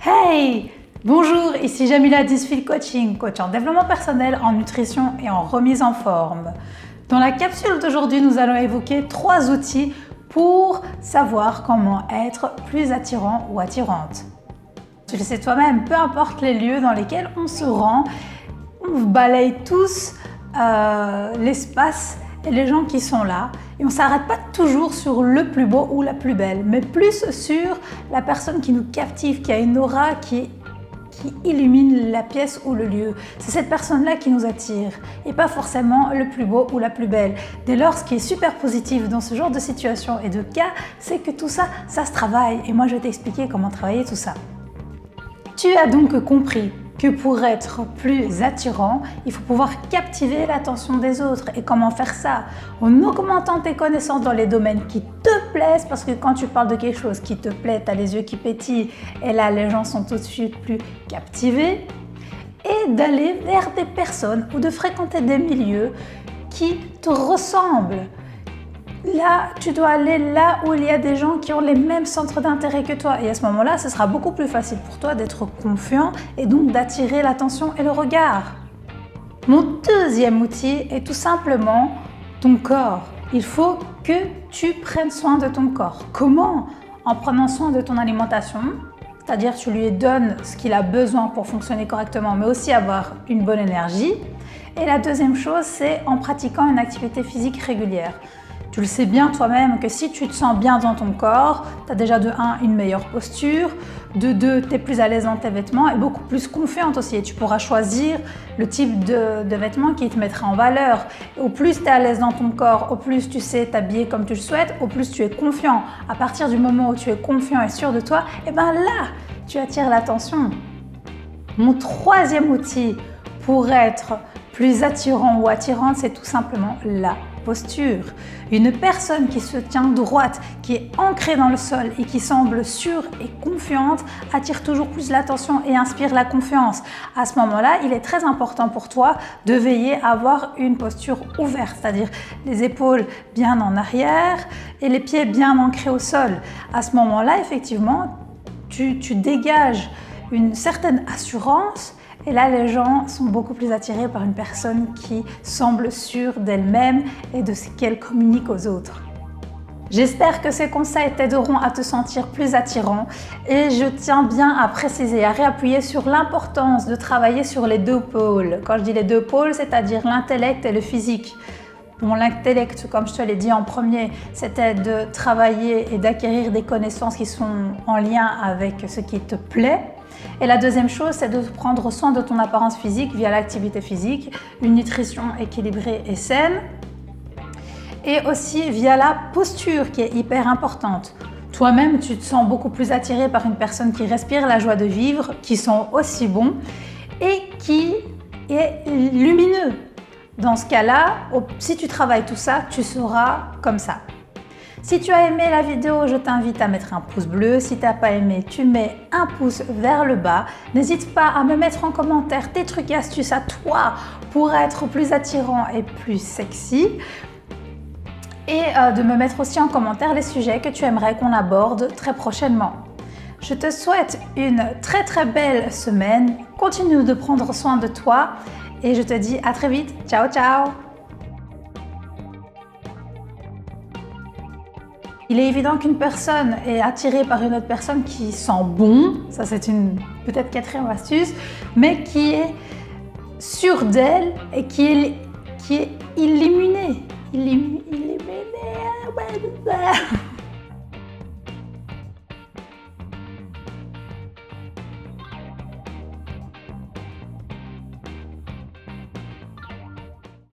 Hey! Bonjour, ici Jamila d'Isfil Coaching, coach en développement personnel, en nutrition et en remise en forme. Dans la capsule d'aujourd'hui, nous allons évoquer 3 outils pour savoir comment être plus attirant ou attirante. Tu le sais toi-même, peu importe les lieux dans lesquels on se rend, on balaye tous l'espace et les gens qui sont là. Et on ne s'arrête pas toujours sur le plus beau ou la plus belle, mais plus sur la personne qui nous captive, qui a une aura qui illumine la pièce ou le lieu. C'est cette personne-là qui nous attire et pas forcément le plus beau ou la plus belle. Dès lors, ce qui est super positif dans ce genre de situation et de cas, c'est que tout ça, ça se travaille. Et moi, je vais t'expliquer comment travailler tout ça. Tu as donc compris que pour être plus attirant, il faut pouvoir captiver l'attention des autres. Et comment faire ça? En augmentant tes connaissances dans les domaines qui te plaisent, parce que quand tu parles de quelque chose qui te plaît, tu as les yeux qui pétillent, et là les gens sont tout de suite plus captivés, et d'aller vers des personnes ou de fréquenter des milieux qui te ressemblent. Là, tu dois aller là où il y a des gens qui ont les mêmes centres d'intérêt que toi. Et à ce moment-là, ce sera beaucoup plus facile pour toi d'être confiant et donc d'attirer l'attention et le regard. Mon deuxième outil est tout simplement ton corps. Il faut que tu prennes soin de ton corps. Comment? En prenant soin de ton alimentation, c'est-à-dire tu lui donnes ce qu'il a besoin pour fonctionner correctement, mais aussi avoir une bonne énergie. Et la deuxième chose, c'est en pratiquant une activité physique régulière. Tu le sais bien toi-même que si tu te sens bien dans ton corps, tu as déjà de 1 une meilleure posture, de 2 tu es plus à l'aise dans tes vêtements et beaucoup plus confiante aussi. Et tu pourras choisir le type de vêtements qui te mettra en valeur. Au plus tu es à l'aise dans ton corps, au plus tu sais t'habiller comme tu le souhaites, au plus tu es confiant. À partir du moment où tu es confiant et sûr de toi, et bien là, tu attires l'attention. Mon troisième outil pour être plus attirant ou attirante, c'est tout simplement la posture. Une personne qui se tient droite, qui est ancrée dans le sol et qui semble sûre et confiante attire toujours plus l'attention et inspire la confiance. À ce moment-là, il est très important pour toi de veiller à avoir une posture ouverte, c'est-à-dire les épaules bien en arrière et les pieds bien ancrés au sol. À ce moment-là, effectivement, tu dégages une certaine assurance. Et là, les gens sont beaucoup plus attirés par une personne qui semble sûre d'elle-même et de ce qu'elle communique aux autres. J'espère que ces conseils t'aideront à te sentir plus attirant et je tiens bien à préciser, à réappuyer sur l'importance de travailler sur les 2 pôles. Quand je dis les 2 pôles, c'est-à-dire l'intellect et le physique. Bon, l'intellect, comme je te l'ai dit en premier, c'était de travailler et d'acquérir des connaissances qui sont en lien avec ce qui te plaît. Et la deuxième chose, c'est de prendre soin de ton apparence physique via l'activité physique, une nutrition équilibrée et saine, et aussi via la posture qui est hyper importante. Toi-même, tu te sens beaucoup plus attiré par une personne qui respire la joie de vivre, qui sent aussi bon et qui est lumineux. Dans ce cas-là, si tu travailles tout ça, tu seras comme ça. Si tu as aimé la vidéo, je t'invite à mettre un pouce bleu. Si tu n'as pas aimé, tu mets un pouce vers le bas. N'hésite pas à me mettre en commentaire tes trucs et astuces à toi pour être plus attirant et plus sexy. Et de me mettre aussi en commentaire les sujets que tu aimerais qu'on aborde très prochainement. Je te souhaite une très très belle semaine. Continue de prendre soin de toi et je te dis à très vite. Ciao ciao! Il est évident qu'une personne est attirée par une autre personne qui sent bon, ça c'est une peut-être 4e astuce, mais qui est sûre d'elle et qui est illuminée.